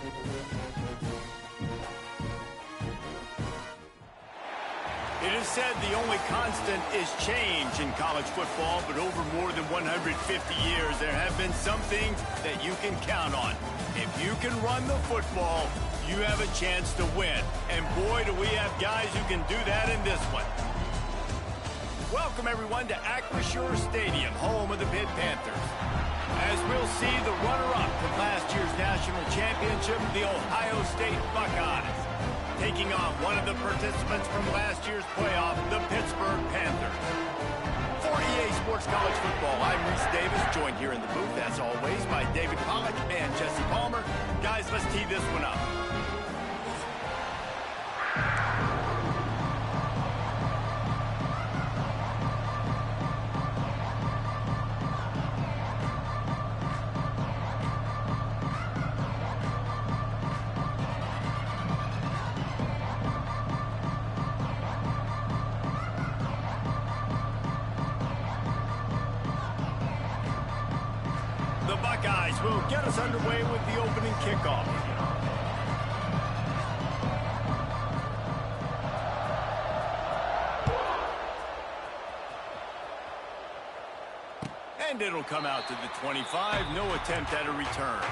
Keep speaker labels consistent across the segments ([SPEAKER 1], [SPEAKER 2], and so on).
[SPEAKER 1] It is said the only constant is change in college football, but over more than 150 years, there have been some things that you can count on. If you can run the football, you have a chance to win. And boy, do we have guys who can do that in this one. Welcome, everyone, to Acrisure Stadium, home of the Pitt Panthers. As we'll see the runner-up from last year's national championship, the Ohio State Buckeyes, taking on one of the participants from last year's playoff, the Pittsburgh Panthers. For EA Sports College Football, I'm Reese Davis, joined here in the booth, as always, by David Pollack and Jesse Palmer. Guys, let's tee this one up. The Buckeyes will get us underway with the opening kickoff. And it'll come out to the 25. No attempt at a return.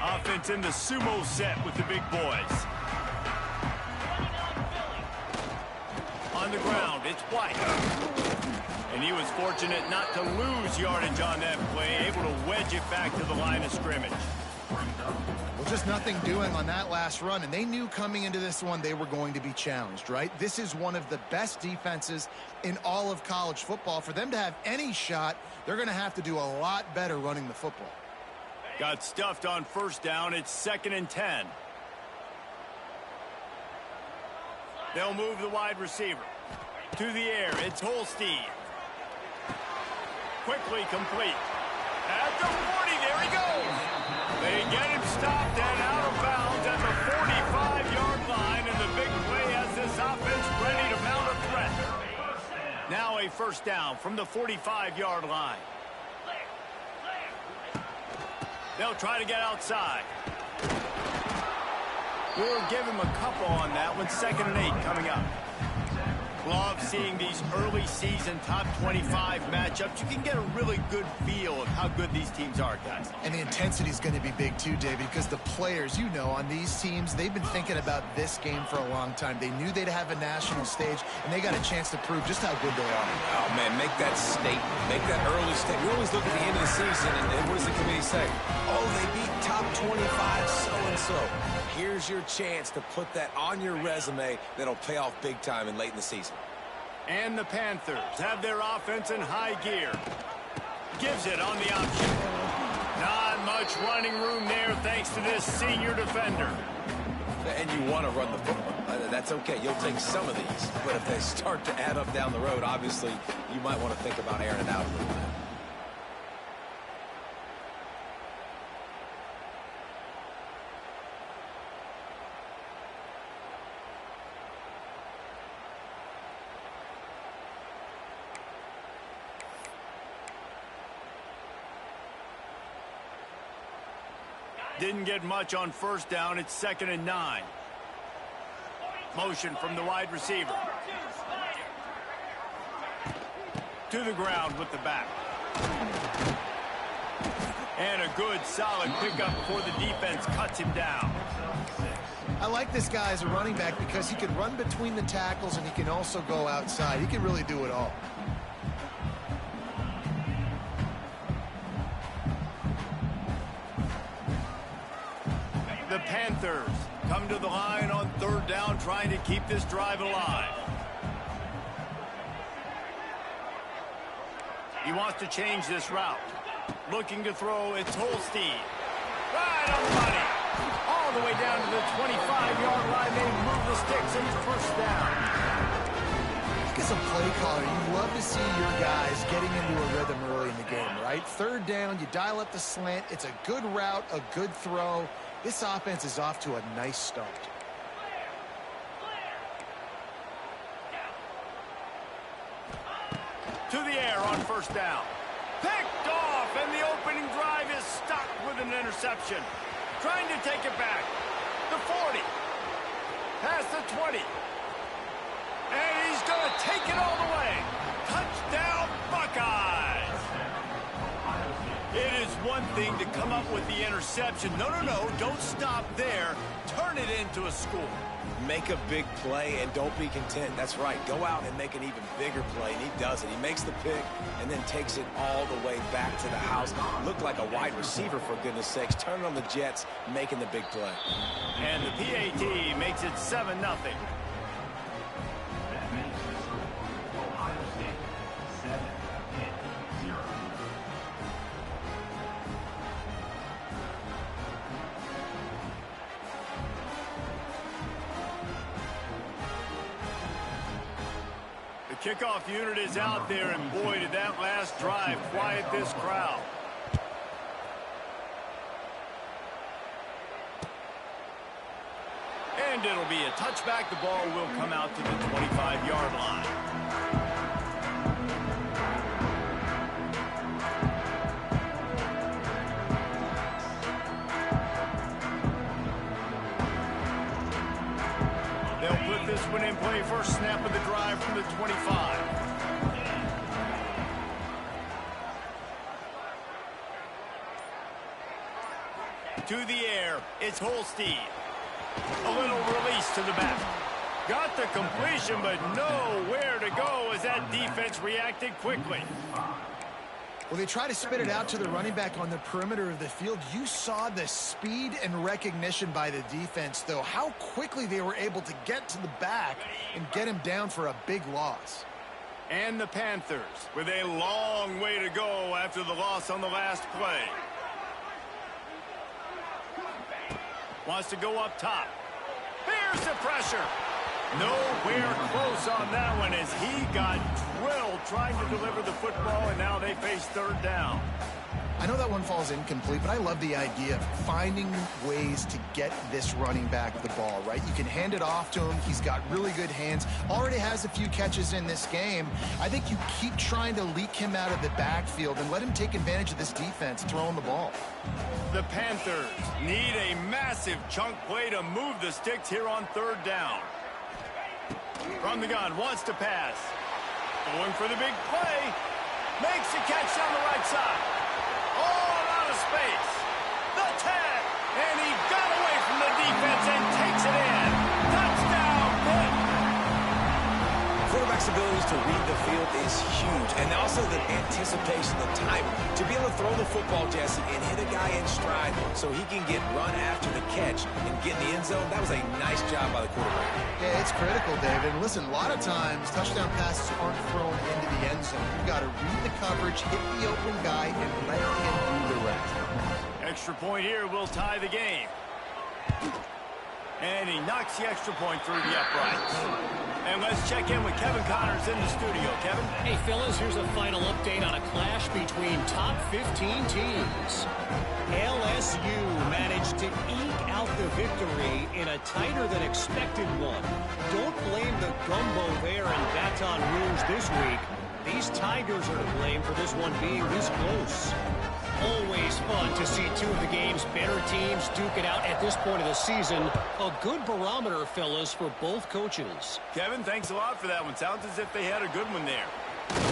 [SPEAKER 1] Offense in the sumo set with the big boys. On the ground, it's White. And he was fortunate not to lose yardage on that play, able to wedge it back to the line of scrimmage.
[SPEAKER 2] Well, just nothing doing on that last run, and they knew coming into this one they were going to be challenged, right? This is one of the best defenses in all of college football. For them to have any shot, they're going to have to do a lot better running the football.
[SPEAKER 1] Got stuffed on first down. It's 2nd and 10. They'll move the wide receiver. To the air, it's Holstein. Quickly complete. At the 40, there he goes. They get him stopped and out of bounds at the 45-yard line, and the big play has this offense ready to mount a threat. Now a first down from the 45-yard line. They'll try to get outside. We'll give him a couple on that one. 2nd and 8 coming up. Love seeing these early season top 25 matchups. You can get a really good feel of how good these teams are, guys.
[SPEAKER 2] And the intensity is going to be big too, David, because the players, you know, on these teams, they've been thinking about this game for a long time. They knew they'd have a national stage, and they got a chance to prove just how good they are.
[SPEAKER 3] Oh, man, make that statement. Make that early statement. We always look at the end of the season, and what does the committee say? Oh, they beat top 25 so-and-so. Here's your chance to put that on your resume that'll pay off big time and late in the season.
[SPEAKER 1] And the Panthers have their offense in high gear. Gives it on the option. Not much running room there thanks to this senior defender.
[SPEAKER 3] And you want to run the football. That's okay. You'll take some of these. But if they start to add up down the road, obviously, you might want to think about airing it out a little bit.
[SPEAKER 1] Didn't get much on first down. It's 2nd and 9. Motion from the wide receiver. To the ground with the back. And a good, solid pickup before the defense cuts him down.
[SPEAKER 2] I like this guy as a running back because he can run between the tackles and he can also go outside. He can really do it all.
[SPEAKER 1] The Panthers come to the line on 3rd down, trying to keep this drive alive. He wants to change this route. Looking to throw, it's Holstein. Right on the money. All the way down to the 25-yard line. They move the sticks and it's first down.
[SPEAKER 2] As a play caller, you love to see your guys getting into a rhythm early in the game, right? 3rd down, you dial up the slant. It's a good route, a good throw. This offense is off to a nice start.
[SPEAKER 1] To the air on first down. Picked off, and the opening drive is stopped with an interception. Trying to take it back. The 40. Past the 20. And he's going to take it all the way. Touchdown, Buckeyes. It is one thing to come up with the interception. No, don't stop there. Turn it into a score.
[SPEAKER 3] Make a big play and don't be content. That's right. Go out and make an even bigger play, and he does it. He makes the pick and then takes it all the way back to the house. Looked like a wide receiver, for goodness sakes. Turn on the Jets, making the big play.
[SPEAKER 1] And the PAT makes it 7-0. Kickoff unit is out there, and boy, did that last drive quiet this crowd. And it'll be a touchback. The ball will come out to the 25-yard line. This one in play, first snap of the drive from the 25. To the air, it's Holstein. A little release to the back. Got the completion, but nowhere to go as that defense reacted quickly.
[SPEAKER 2] Well, they try to spit it out to the running back on the perimeter of the field. You saw the speed and recognition by the defense, though, how quickly they were able to get to the back and get him down for a big loss.
[SPEAKER 1] And the Panthers with a long way to go after the loss on the last play. Wants to go up top. Here's the pressure. Nowhere close on that one as he got drilled trying to deliver the football, and now they face third down.
[SPEAKER 2] I know that one falls incomplete, but I love the idea of finding ways to get this running back the ball, right? You can hand it off to him. He's got really good hands. Already has a few catches in this game. I think you keep trying to leak him out of the backfield and let him take advantage of this defense throwing the ball.
[SPEAKER 1] The Panthers need a massive chunk play to move the sticks here on third down. From the gun, wants to pass. Going for the big play. Makes the catch down the right side. All out of space. The tag. And he got away from the defense and takes it in. Touchdown, Pitt.
[SPEAKER 3] Quarterback's abilities to read the field is huge. And also the anticipation, the timing. To be able to throw the football, Jesse, and hit a guy in stride so he can get run after the catch and get in the end zone, that was a nice job by the quarterback.
[SPEAKER 2] Yeah, it's critical, David. And listen, a lot of times touchdown passes aren't thrown into the end zone. You've got to read the coverage, hit the open guy, and let him do the rest.
[SPEAKER 1] Extra point here will tie the game. And he knocks the extra point through the uprights. And let's check in with Kevin Connors in the studio. Kevin?
[SPEAKER 4] Hey, fellas, here's a final update on a clash between top 15 teams. LSU managed to eke out the victory in a tighter-than-expected one. Don't blame the gumbo there in Baton Rouge this week. These Tigers are to blame for this one being this close. Always fun to see two of the game's better teams duke it out at this point of the season. A good barometer, fellas, for both coaches.
[SPEAKER 1] Kevin, thanks a lot for that one. Sounds as if they had a good one there.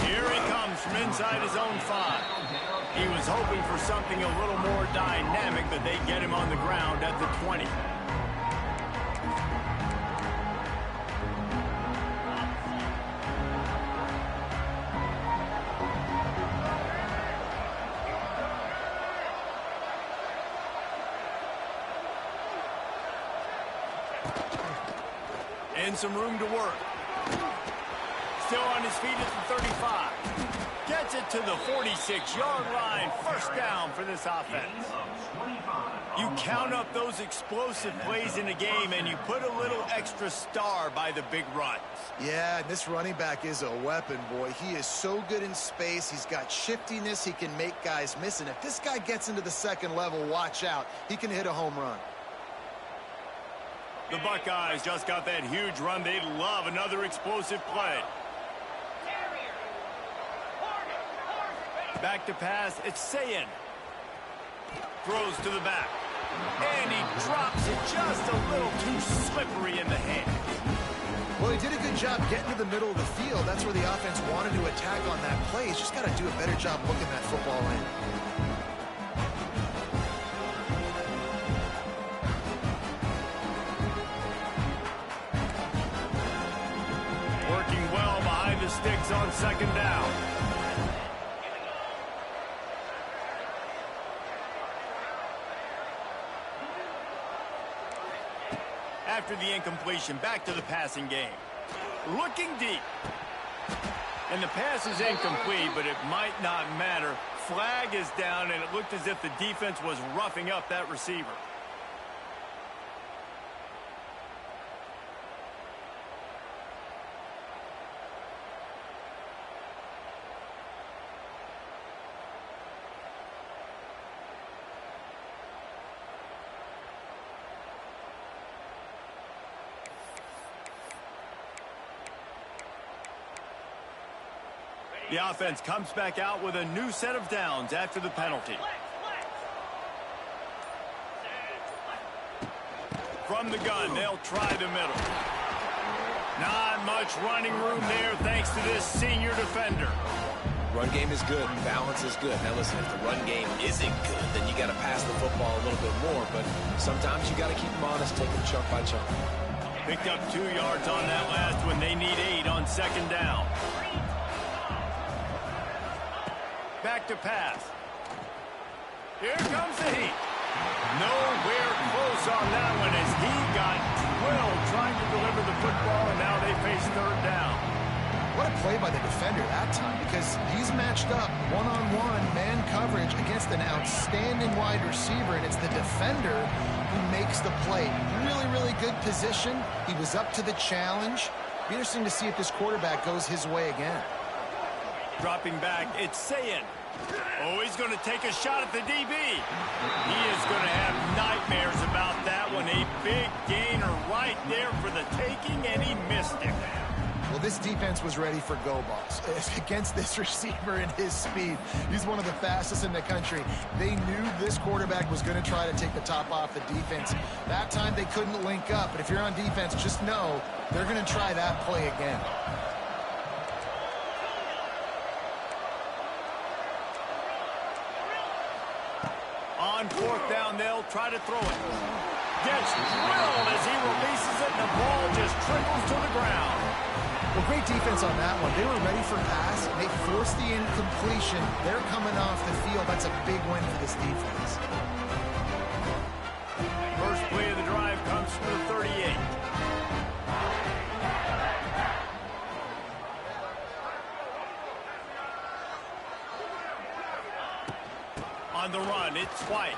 [SPEAKER 1] Here he comes from inside his own 5. He was hoping for something a little more dynamic, but they get him on the ground at the 20. And some room to work. Still on his feet at the 35. Gets it to the 46-yard line. First down for this offense. You count up those explosive plays in a game, and you put a little extra star by the big runs.
[SPEAKER 2] Yeah, this running back is a weapon, boy. He is so good in space. He's got shiftiness. He can make guys miss. And if this guy gets into the second level, watch out. He can hit a home run.
[SPEAKER 1] The Buckeyes just got that huge run. They'd love another explosive play. Back to pass. It's Sayin. Throws to the back. And he drops it just a little too slippery in the hands.
[SPEAKER 2] Well, he did a good job getting to the middle of the field. That's where the offense wanted to attack on that play. He's just got to do a better job looking that football in.
[SPEAKER 1] Working well behind the sticks on second down. After the incompletion, back to the passing game. Looking deep. And the pass is incomplete, but it might not matter. Flag is down, and it looked as if the defense was roughing up that receiver. The offense comes back out with a new set of downs after the penalty. From the gun, they'll try the middle. Not much running room there thanks to this senior defender.
[SPEAKER 3] Run game is good. Balance is good. Now listen, if the run game isn't good, then you got to pass the football a little bit more. But sometimes you got to keep them honest, take them chunk by chunk.
[SPEAKER 1] Picked up 2 yards on that last one. They need 8 on second down. Back to pass. Here comes the heat. Nowhere close on that one as he got drilled trying to deliver the football, and now they face third down.
[SPEAKER 2] What a play by the defender that time, because he's matched up one-on-one man coverage against an outstanding wide receiver, and it's the defender who makes the play. Really, really good position. He was up to the challenge. Be interesting to see if this quarterback goes his way again.
[SPEAKER 1] Dropping back, it's Sayin. Oh, he's going to take a shot at the DB. He is going to have nightmares about that one. A big gainer right there for the taking, and he missed it.
[SPEAKER 2] Well, this defense was ready for go balls against this receiver and his speed. He's one of the fastest in the country. They knew this quarterback was going to try to take the top off the defense. That time they couldn't link up, but if you're on defense, just know they're going to try that play again.
[SPEAKER 1] On fourth down, they'll try to throw it. Gets drilled as he releases it, and the ball just trickles to the ground.
[SPEAKER 2] Well, great defense on that one. They were ready for pass. They forced the incompletion. They're coming off the field. That's a big win for this defense.
[SPEAKER 1] First play of the drive comes from the 38. On the run, it's White.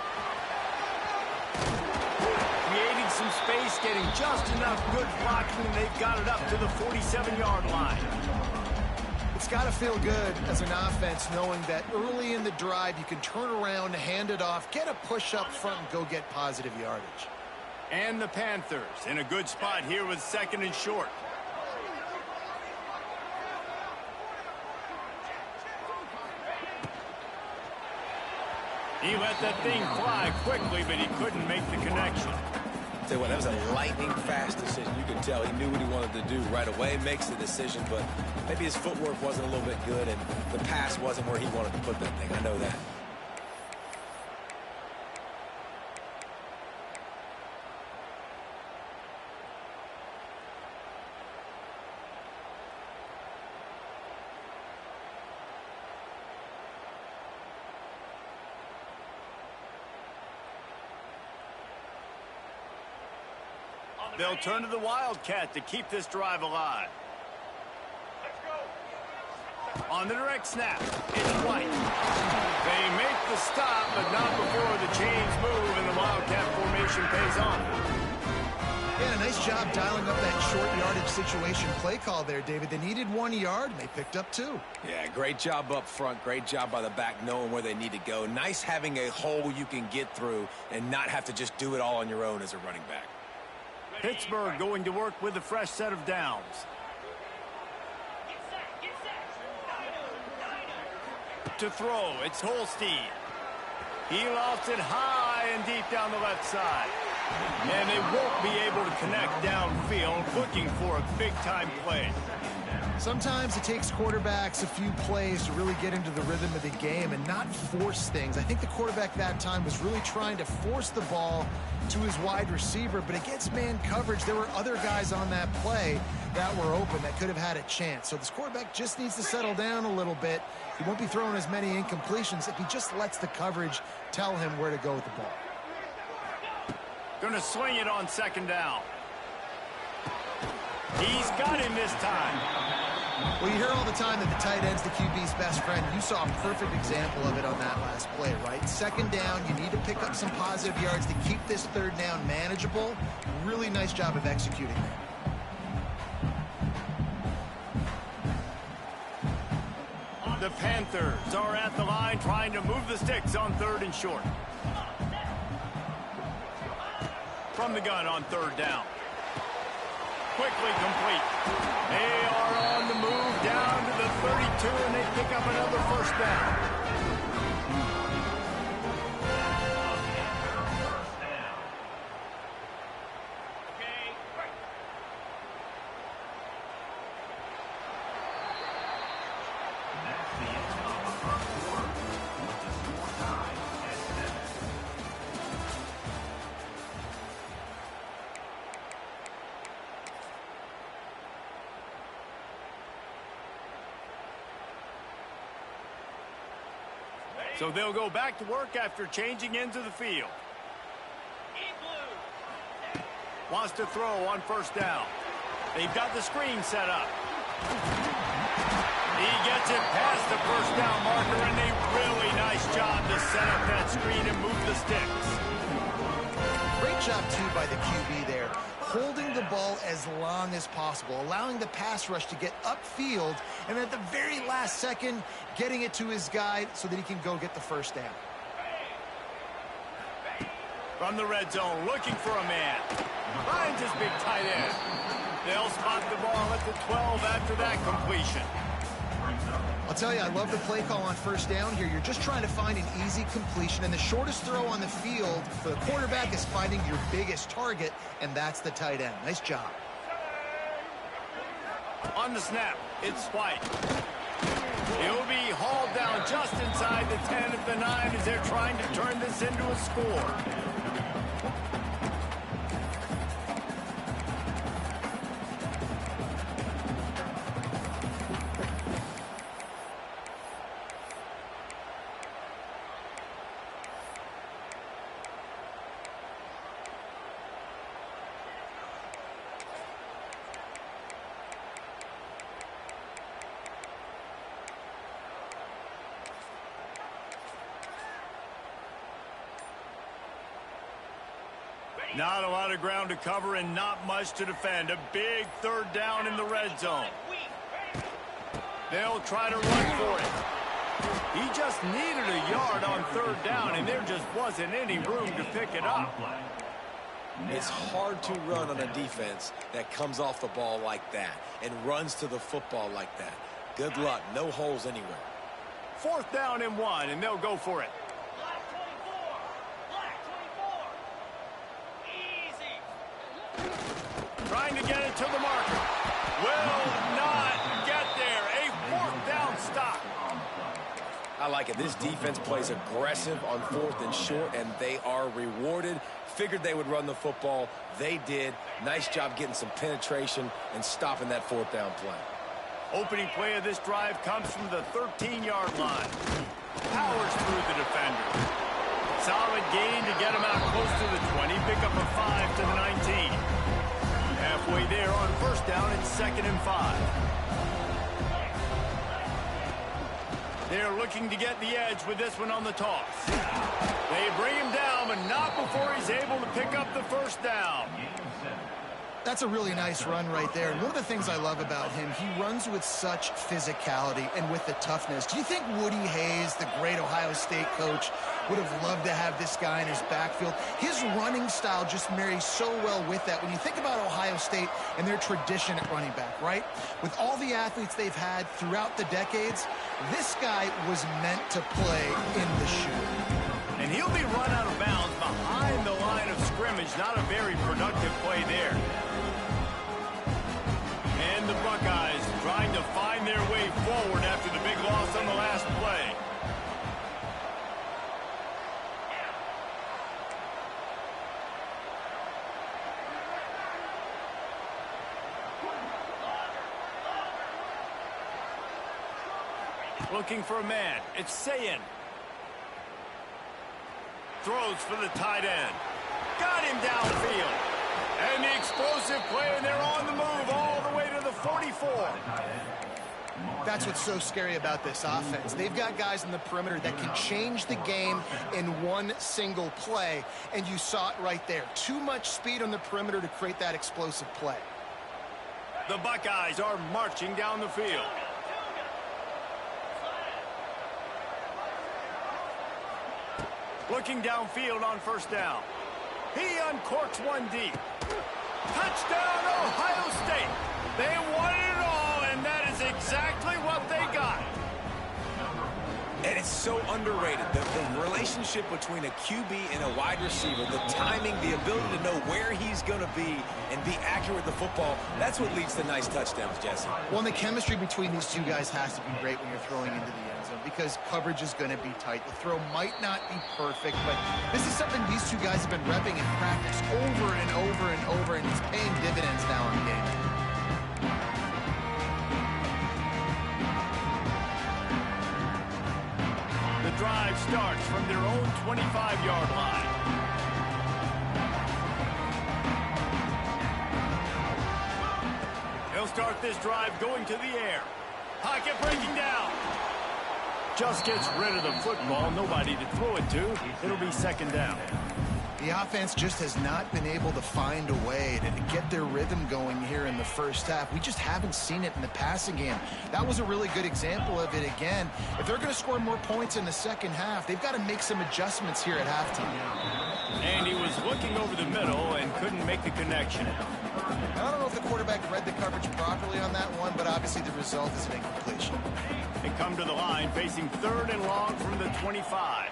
[SPEAKER 1] Creating some space, getting just enough good blocking, and they've got it up to the 47-yard line.
[SPEAKER 2] It's got to feel good as an offense knowing that early in the drive you can turn around, hand it off, get a push up front, and go get positive yardage.
[SPEAKER 1] And the Panthers in a good spot here with second and short. He let that thing fly quickly, but he couldn't make the connection.
[SPEAKER 3] Tell you what, that was a lightning-fast decision. You could tell he knew what he wanted to do right away, makes the decision, but maybe his footwork wasn't a little bit good, and the pass wasn't where he wanted to put that thing. I know that.
[SPEAKER 1] They'll turn to the Wildcat to keep this drive alive. On the direct snap, it's White. They make the stop, but not before the chains move and the Wildcat formation pays off.
[SPEAKER 2] Yeah, nice job dialing up that short yardage situation play call there, David. They needed 1 yard, and they picked up 2.
[SPEAKER 3] Yeah, great job up front. Great job by the back knowing where they need to go. Nice having a hole you can get through and not have to just do it all on your own as a running back.
[SPEAKER 1] Pittsburgh going to work with a fresh set of downs. to throw. It's Holstein. He lofts it high and deep down the left side. And they won't be able to connect downfield, looking for a big-time play.
[SPEAKER 2] Sometimes it takes quarterbacks a few plays to really get into the rhythm of the game and not force things. I think the quarterback that time was really trying to force the ball to his wide receiver, but against man coverage, there were other guys on that play that were open that could have had a chance. So this quarterback just needs to settle down a little bit. He won't be throwing as many incompletions if he just lets the coverage tell him where to go with the ball.
[SPEAKER 1] Going to swing it on second down. He's got him this time.
[SPEAKER 2] Well, you hear all the time that the tight end's the QB's best friend. You saw a perfect example of it on that last play, right? Second down, you need to pick up some positive yards to keep this third down manageable. Really nice job of executing that.
[SPEAKER 1] The Panthers are at the line trying to move the sticks on 3rd and short. From the gun on 3rd down. Quickly complete. They are on the move down to the 32, and they pick up another first down. So they'll go back to work after changing into the field. Wants to throw on 1st down. They've got the screen set up. He gets it past the 1st down marker, and a really nice job to set up that screen and move the sticks.
[SPEAKER 2] Great job, too, by the QB there. Holding the ball as long as possible, allowing the pass rush to get upfield, and at the very last second, getting it to his guy so that he can go get the 1st down.
[SPEAKER 1] From the red zone, looking for a man. Finds his big tight end. They'll spot the ball at the 12 after that completion.
[SPEAKER 2] I'll tell you, I love the play call on 1st down here. You're just trying to find an easy completion, and the shortest throw on the field for the quarterback is finding your biggest target, and that's the tight end. Nice job.
[SPEAKER 1] On the snap, it's White. He'll be hauled down just inside the 10 of the 9 as they're trying to turn this into a score. Not a lot of ground to cover and not much to defend. A big 3rd down in the red zone. They'll try to run for it. He just needed a yard on 3rd down, and there just wasn't any room to pick it up.
[SPEAKER 3] It's hard to run on a defense that comes off the ball like that and runs to the football like that. Good luck. No holes anywhere.
[SPEAKER 1] 4th down and 1, and they'll go for it. Trying to get it to the marker. Will not get there. A 4th down stop.
[SPEAKER 3] I like it. This defense plays aggressive on 4th and short, and they are rewarded. Figured they would run the football. They did. Nice job getting some penetration and stopping that 4th down play.
[SPEAKER 1] Opening play of this drive comes from the 13-yard line. Powers through the defender. Solid gain to get him out close to the 20. Pick up a 5 to the 19. Halfway there on 1st down, it's 2nd and 5. They're looking to get the edge with this one on the toss. They bring him down, but not before he's able to pick up the 1st down.
[SPEAKER 2] That's a really nice run right there. And one of the things I love about him, he runs with such physicality and with the toughness. Do you think Woody Hayes, the great Ohio State coach, would have loved to have this guy in his backfield? His running style just marries so well with that. When you think about Ohio State and their tradition at running back, right? With all the athletes they've had throughout the decades, this guy was meant to play in the shoe.
[SPEAKER 1] And he'll be run out of bounds behind the line of scrimmage. Not a very productive play there. And the Buckeyes trying to find their way forward after the big loss on the last play. Looking for a man. It's Sayin. Throws for the tight end. Got him downfield. And the explosive play, and they're on the move all the way to the 44.
[SPEAKER 2] That's what's so scary about this offense. They've got guys in the perimeter that can change the game in one single play, and you saw it right there. Too much speed on the perimeter to create that explosive play.
[SPEAKER 1] The Buckeyes are marching down the field. Looking downfield on first down. He uncorks one deep. Touchdown, Ohio State. They wanted it all, and that is exactly what they got.
[SPEAKER 3] And it's so underrated. The relationship between a QB and a wide receiver, the timing, the ability to know where he's going to be and be accurate with the football, that's what leads to nice touchdowns, Jesse.
[SPEAKER 2] Well, and the chemistry between these two guys has to be great when you're throwing into the end zone because coverage is going to be tight. The throw might not be perfect, but this is something these two guys have been repping in practice over and over and over, and it's paying dividends now in game.
[SPEAKER 1] The drive starts from their own 25-yard line. He'll start this drive going to the air. Pocket breaking down. Just gets rid of the football. Nobody to throw it to. It'll be second down.
[SPEAKER 2] The offense just has not been able to find a way to get their rhythm going here in the first half. We just haven't seen it in the passing game. That was a really good example of it again. If they're going to score more points in the second half, they've got to make some adjustments here at halftime.
[SPEAKER 1] And he was looking over the middle and couldn't make the connection.
[SPEAKER 2] I don't know if the quarterback read the coverage properly on that one, but obviously the result is an incompletion.
[SPEAKER 1] They come to the line facing third and long from the 25.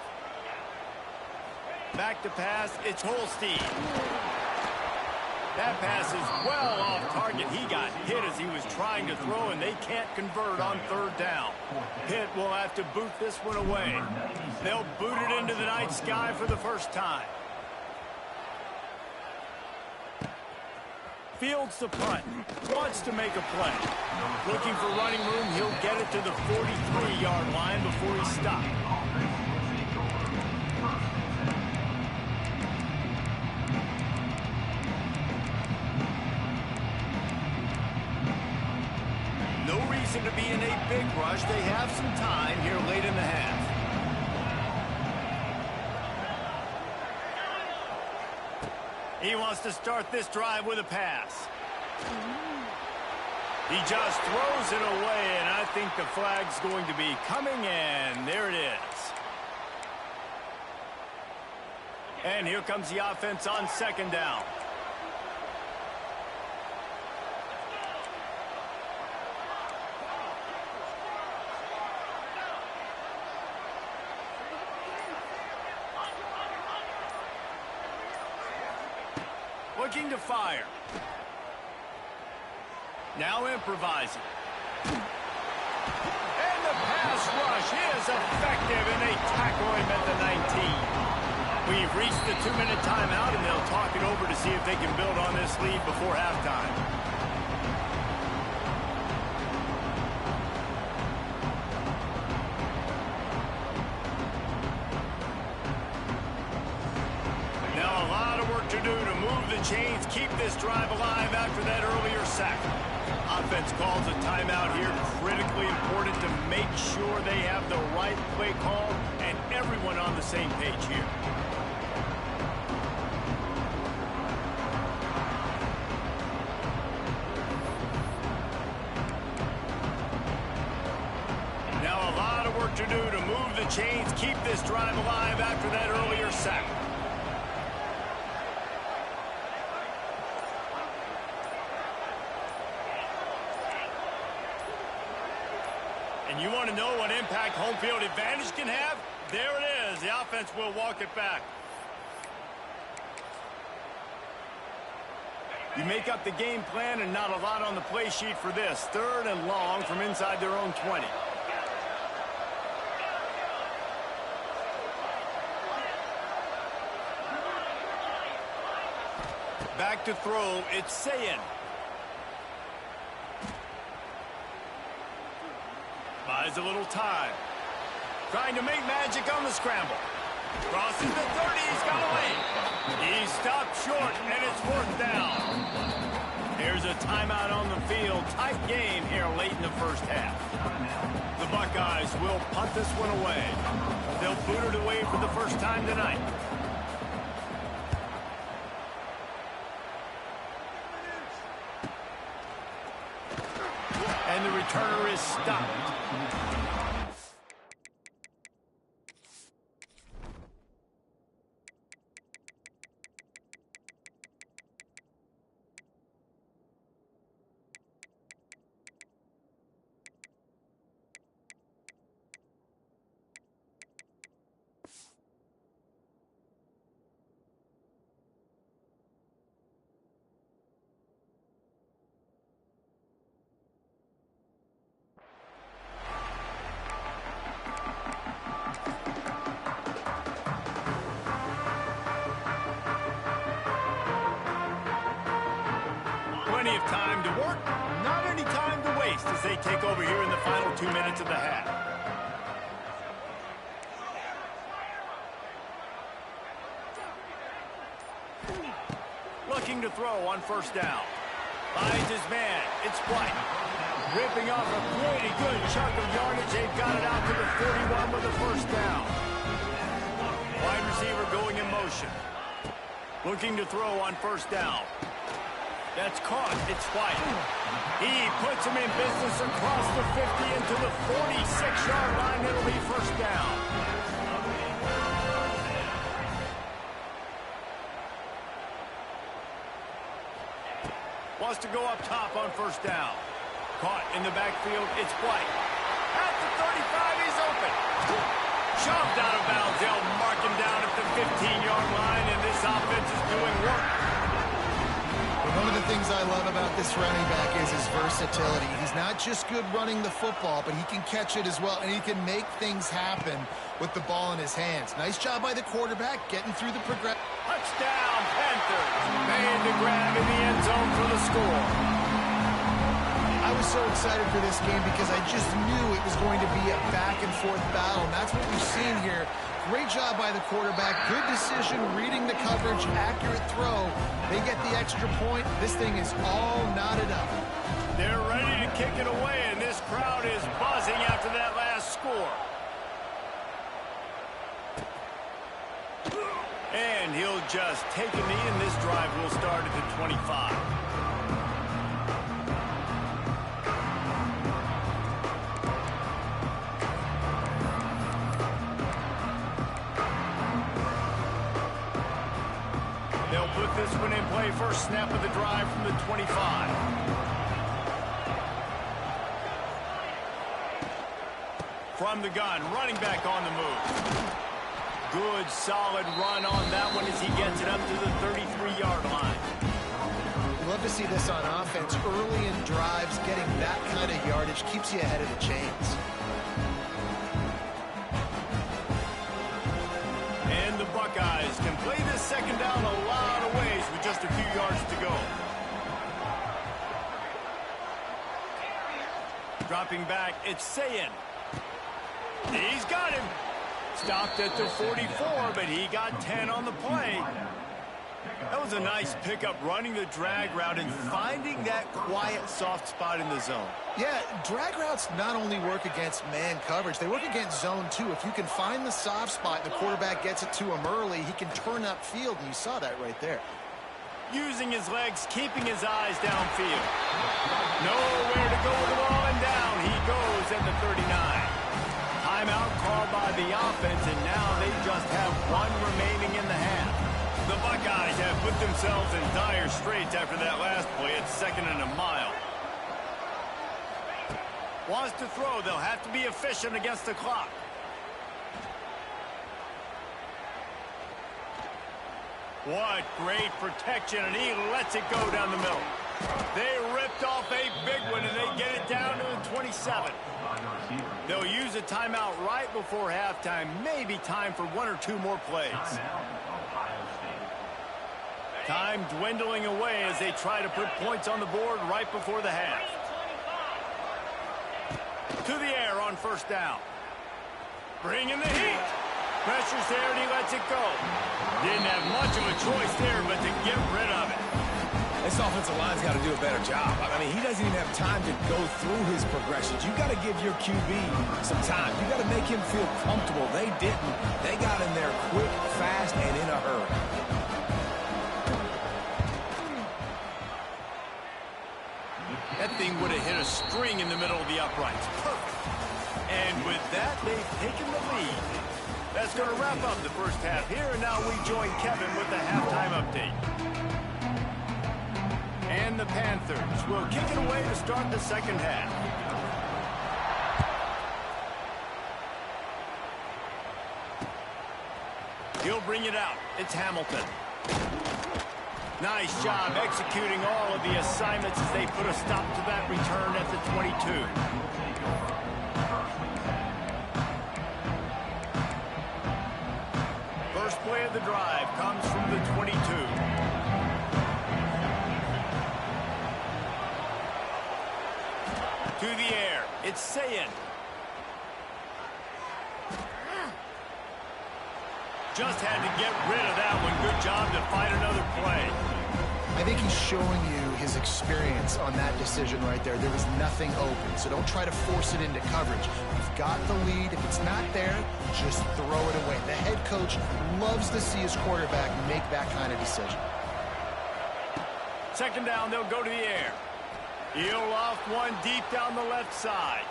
[SPEAKER 1] Back to pass, it's Holstein. That pass is well off target. He got hit as he was trying to throw, and they can't convert on third down. Pitt will have to boot this one away. They'll boot it into the night sky for the first time. Fields the punt. Wants to make a play. Looking for running room. He'll get it to the 43-yard line before he stopped. No reason to be in a big rush. They have some time here late in the half. He wants to start this drive with a pass. He just throws it away, and I think the flag's going to be coming in. There it is. And here comes the offense on second down. Looking to fire. Now improvising. And the pass rush is effective, and they tackle him at the 19. We've reached the 2-minute timeout, and they'll talk it over to see if they can build on this lead before halftime. Chains keep this drive alive after that earlier sack. Offense calls a timeout here. Critically important to make sure they have the right play call and everyone on the same page here. to do to move the chains, keep this drive alive after that earlier sack. And you want to know what impact home field advantage can have? There it is. The offense will walk it back. You make up the game plan and not a lot on the play sheet for this. 3rd and long from inside their own 20. Back to throw. It's Sayin. Buys a little time. Trying to make magic on the scramble. Crosses the 30. He's got away. He stopped short, and it's 4th down. Here's a timeout on the field. Tight game here late in the first half. The Buckeyes will punt this one away. They'll boot it away for the first time tonight. And the returner is stopped. Plenty of time to work, not any time to waste as they take over here in the final 2 minutes of the half. Looking to throw on 1st down. Finds his man. It's White. Ripping off a pretty good chunk of yardage. They've got it out to the 31 with a 1st down. Wide receiver going in motion. Looking to throw on 1st down. That's caught. It's White. He puts him in business across the 50 into the 46-yard line. It'll be 1st down. Wants to go up top on 1st down. Caught in the backfield. It's White. At the 35, he's open. Shoved out of bounds. They'll mark him down at the 15-yard line, and this offense is doing work.
[SPEAKER 2] One of the things I love about this running back is his versatility. He's not just good running the football, but he can catch it as well, and he can make things happen with the ball in his hands. Nice job by the quarterback getting through the progression.
[SPEAKER 1] Touchdown, Panthers. Made the grab in the end zone for the score.
[SPEAKER 2] I was so excited for this game because I just knew it was going to be a back-and-forth battle, and that's what we've seen here. Great job by the quarterback. Good decision, reading the coverage, accurate throw. They get the extra point. This thing is all knotted up.
[SPEAKER 1] They're ready to kick it away, and this crowd is buzzing after that last score. And he'll just take a knee, and this drive will start at the 25. They'll put this one in play. First snap of the drive from the 25. From the gun, running back on the move. Good, solid run on that one as he gets it up to the 33-yard line.
[SPEAKER 2] We love to see this on offense. Early in drives, getting that kind of yardage keeps you ahead of the chains.
[SPEAKER 1] And the Buckeyes can play this second down a lot of ways with just a few yards to go. Dropping back, it's Sayin. He's got him. Stopped at the 44, but he got 10 on the play. That was a nice pickup, running the drag route and finding that quiet, soft spot in the zone.
[SPEAKER 2] Yeah, drag routes not only work against man coverage, they work against zone too. If you can find the soft spot and the quarterback gets it to him early, he can turn upfield, and you saw that right there.
[SPEAKER 1] Using his legs, keeping his eyes downfield. Nowhere to go with the ball, and down he goes at the 39. Timeout by the offense, and now they just have one remaining in the half. The Buckeyes have put themselves in dire straits after that last play. It's 2nd and a mile. Wants to throw. They'll have to be efficient against the clock. What great protection, and he lets it go down the middle. They ripped off a big one, and they get it down to the 27. They'll use a timeout right before halftime. Maybe time for 1 or 2 more plays. Time dwindling away as they try to put points on the board right before the half. To the air on 1st down. Bringing the heat. Pressure's there, and he lets it go. Didn't have much of a choice there, but to get rid of it.
[SPEAKER 3] This offensive line's got to do a better job. I mean, he doesn't even have time to go through his progressions. You got to give your QB some time. You got to make him feel comfortable. They didn't. They got in there quick, fast, and in a hurry.
[SPEAKER 1] That thing would have hit a string in the middle of the uprights. Perfect. And with that, they've taken the lead. That's going to wrap up the first half here, and now we join Kevin with the halftime update. And the Panthers will kick it away to start the second half. He'll bring it out. It's Hamilton. Nice job executing all of the assignments as they put a stop to that return at the 22. First play of the drive comes from the 22. To the air. It's Sayin. Just had to get rid of that one. Good job to find another play.
[SPEAKER 2] I think he's showing you his experience on that decision right there. There was nothing open, so don't try to force it into coverage. You've got the lead. If it's not there, just throw it away. The head coach loves to see his quarterback make that kind of decision.
[SPEAKER 1] 2nd down, they'll go to the air. He'll loft one deep down the left side.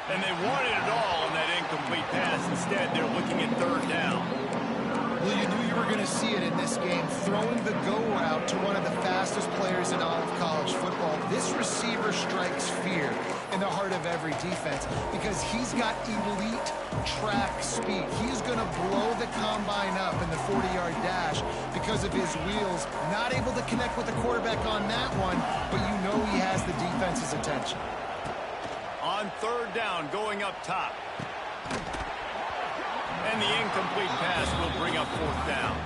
[SPEAKER 1] And they wanted it all on that incomplete pass. Instead, they're looking at 3rd down.
[SPEAKER 2] Well, you knew you were going to see it in this game, throwing the go route to one of the fastest players in all of college football. This receiver strikes fear in the heart of every defense because he's got elite track speed. He's going to blow the combine up in the 40-yard dash because of his wheels. Not able to connect with the quarterback on that one, but you know he has the defense's attention.
[SPEAKER 1] On 3rd down, going up top. And the incomplete pass will bring up 4th down.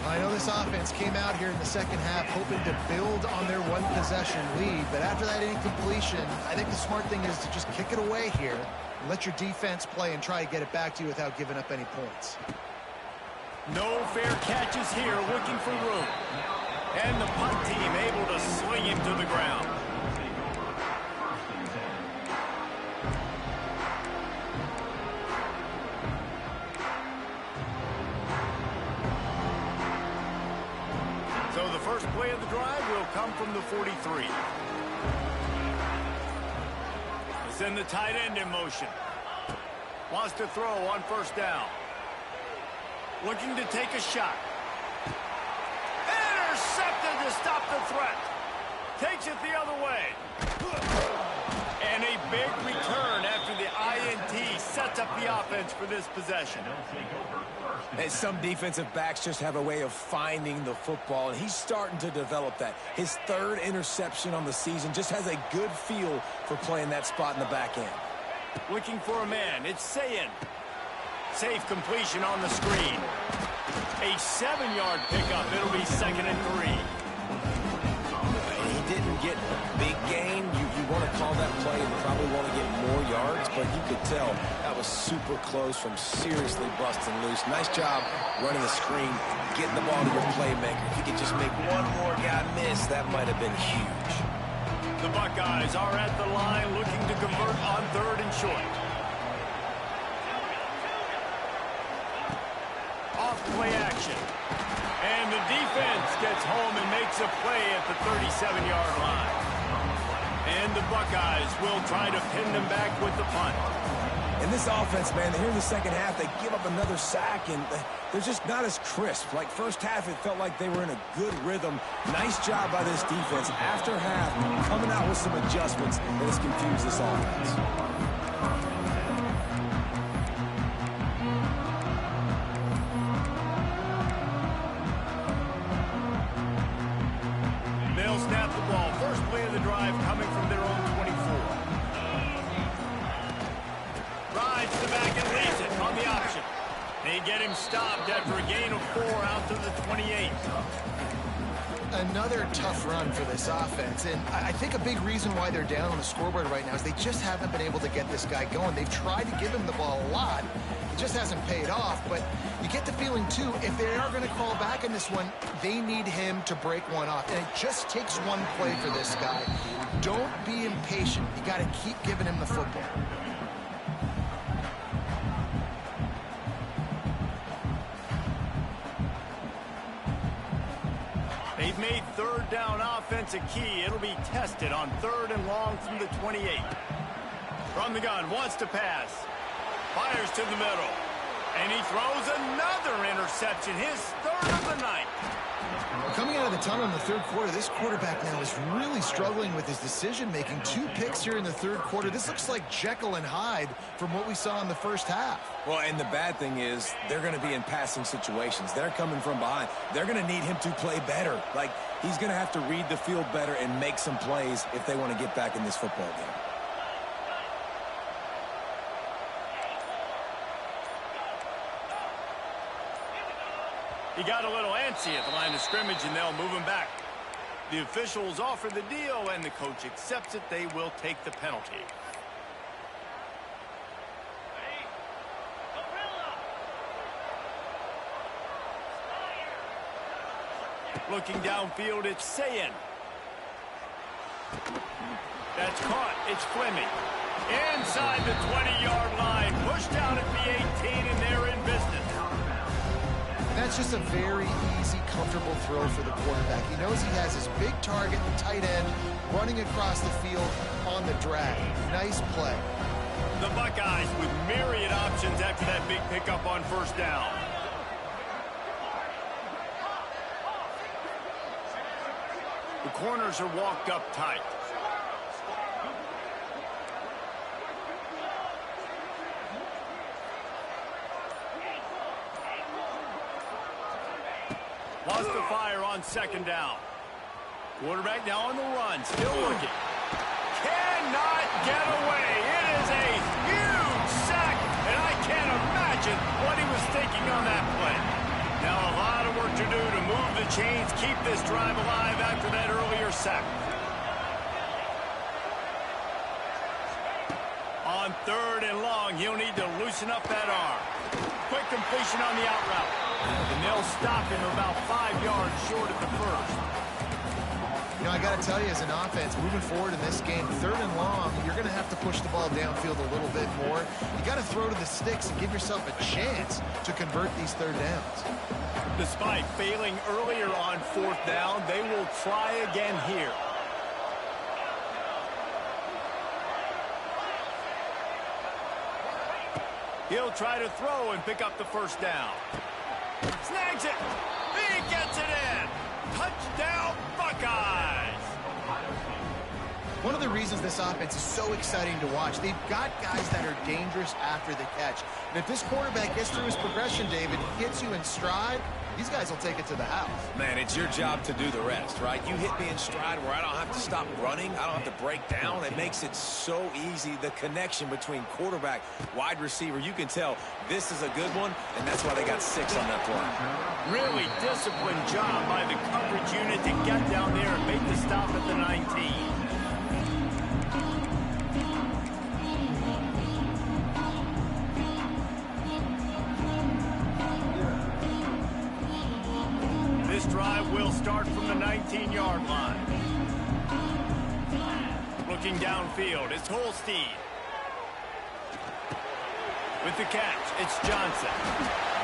[SPEAKER 2] I know this offense came out here in the second half hoping to build on their one-possession lead, but after that incompletion, I think the smart thing is to just kick it away here and let your defense play and try to get it back to you without giving up any points.
[SPEAKER 1] No fair catches here, looking for room. And the punt team able to sling him to the ground. So the first play of the drive will come from the 43. They send the tight end in motion. Wants to throw on 1st down. Looking to take a shot. Intercepted to stop the threat. Takes it the other way. And a big return after the INT sets up the offense for this possession.
[SPEAKER 3] And some defensive backs just have a way of finding the football, and he's starting to develop that. His 3rd interception on the season, just has a good feel for playing that spot in the back end.
[SPEAKER 1] Looking for a man. It's Sayin. Safe completion on the screen. A 7-yard pickup. It'll be 2nd and 3.
[SPEAKER 3] He didn't get big gain. You want to call that play and probably want to get more yards, but you could tell that was super close from seriously busting loose. Nice job running the screen, getting the ball to your playmaker. If you could just make one more guy miss, that might have been huge.
[SPEAKER 1] The Buckeyes are at the line looking to convert on 3rd and short. Off play action. And the defense gets home and makes a play at the 37-yard line. And the Buckeyes will try to pin them back with the punt.
[SPEAKER 3] And this offense, man, here in the second half, they give up another sack, and they're just not as crisp. Like first half, it felt like they were in a good rhythm. Nice job by this defense. After half, coming out with some adjustments that has confused this offense.
[SPEAKER 1] They'll snap the ball. First play of the drive coming from their own 24. Rides the back and leads it on the option. They get him stopped after a gain of 4 out to the 28.
[SPEAKER 2] Another tough run for this offense, and I think a big reason why they're down on the scoreboard right now is they just haven't been able to get this guy going. They've tried to give him the ball a lot. It just hasn't paid off, but you get the feeling, too, if they are going to crawl back in this one, they need him to break one off, and it just takes one play for this guy. Don't be impatient. You got to keep giving him the football.
[SPEAKER 1] They've made third down offense a key. It'll be tested on 3rd and long from the 28. From the gun, wants to pass. Fires to the middle. And he throws another interception, his 3rd of the night.
[SPEAKER 2] Coming out of the tunnel in the third quarter, this quarterback now is really struggling with his decision-making. 2 picks here in the third quarter. This looks like Jekyll and Hyde from what we saw in the first half.
[SPEAKER 3] Well, and the bad thing is they're going to be in passing situations. They're coming from behind. They're going to need him to play better. Like, he's going to have to read the field better and make some plays if they want to get back in this football game.
[SPEAKER 1] He got a little antsy at the line of scrimmage, and they'll move him back. The officials offer the deal, and the coach accepts it. They will take the penalty. Looking downfield, it's Sayin. That's caught. It's Fleming. Inside the 20-yard line. Pushed out at the 18, and they're in business.
[SPEAKER 2] That's just a very easy, comfortable throw for the quarterback. He knows he has his big target, the tight end, running across the field on the drag. Nice play.
[SPEAKER 1] The Buckeyes with myriad options after that big pickup on first down. The corners are walked up tight. Wants to fire on second down. Quarterback now on the run, still looking. Cannot get away. It is a huge sack, and I can't imagine what he was thinking on that play. Now a lot of work to do to move the chains, keep this drive alive after that earlier sack. On 3rd and long, he'll need to loosen up that arm. Quick completion on the out route. And they'll stop him about 5 yards short of the first.
[SPEAKER 2] You know, I got to tell you, as an offense, moving forward in this game, 3rd and long, you're going to have to push the ball downfield a little bit more. You got to throw to the sticks and give yourself a chance to convert these 3rd downs.
[SPEAKER 1] Despite failing earlier on 4th down, they will try again here. He'll try to throw and pick up the first down. Snags it. He gets it in. Touchdown, Buckeyes.
[SPEAKER 2] One of the reasons this offense is so exciting to watch, they've got guys that are dangerous after the catch. And if this quarterback gets through his progression, David, hits you in stride, these guys will take it to the house.
[SPEAKER 3] Man, it's your job to do the rest, right? You hit me in stride where I don't have to stop running. I don't have to break down. It makes it so easy. The connection between quarterback, wide receiver, you can tell this is a good one, and that's why they got 6 on that play.
[SPEAKER 1] Really disciplined job by the coverage unit to get down there and make the stop at the 19. This drive will start from the 19-yard line. Looking downfield, it's Holstein. With the catch, it's Johnson.